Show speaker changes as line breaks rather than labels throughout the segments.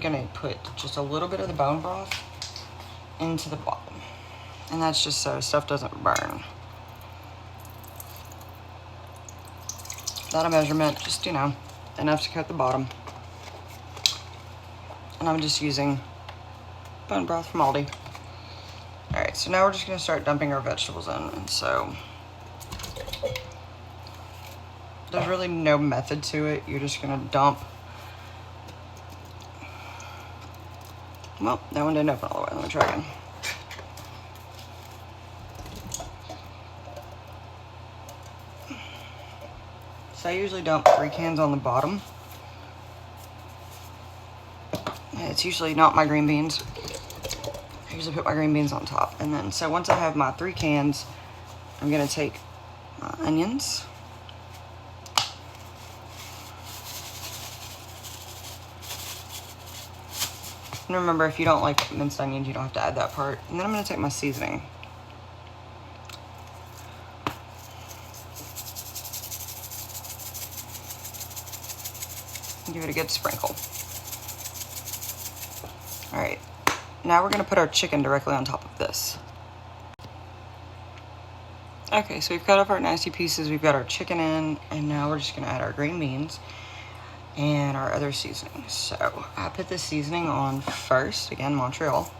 Gonna put just a little bit of the bone broth into the bottom, and that's just so stuff doesn't burn. Not a measurement, just, you know, enough to coat the bottom. And I'm just using bone broth from Aldi. All right, so now we're just gonna start dumping our vegetables in. And so there's really no method to it. You're just gonna dump. Well, that one didn't open all the way. Let me try again. So I usually dump 3 cans on the bottom. It's usually not my green beans. I usually put my green beans on top. And then, so once I have my 3 cans, I'm gonna take my onions. And remember, if you don't like minced onions, you don't have to add that part. And then I'm gonna take my seasoning. And give it a good sprinkle. All right, now we're gonna put our chicken directly on top of this. Okay, so we've cut up our nasty pieces, we've got our chicken in, and now we're just gonna add our green beans and our other seasoning. So I put this seasoning on first, again, Montreal.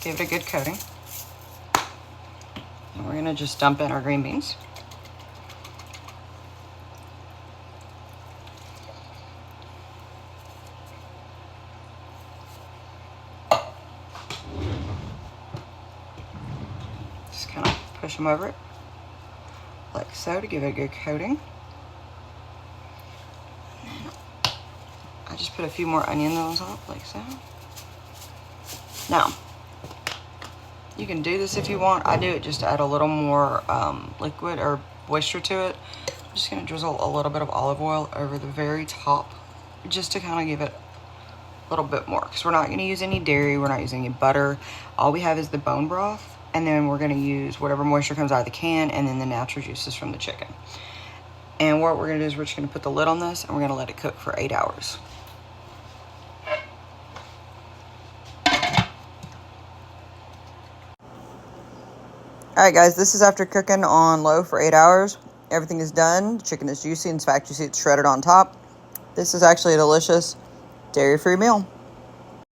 Give it a good coating. And we're gonna just dump in our green beans. Just kind of push them over it, like so, to give it a good coating. And then I just put a few more onions on top, like so. Now, you can do this if you want. I do it just to add a little more liquid or moisture to it. I'm just gonna drizzle a little bit of olive oil over the very top, just to kind of give it a little bit more, because we're not gonna use any dairy, we're not using any butter. All we have is the bone broth, and then we're gonna use whatever moisture comes out of the can, and then the natural juices from the chicken. And what we're gonna do is we're just gonna put the lid on this, and we're gonna let it cook for 8 hours. All right, guys, this is after cooking on low for 8 hours. Everything is done. The chicken is juicy. In fact, you see it's shredded on top. This is actually a delicious dairy-free meal.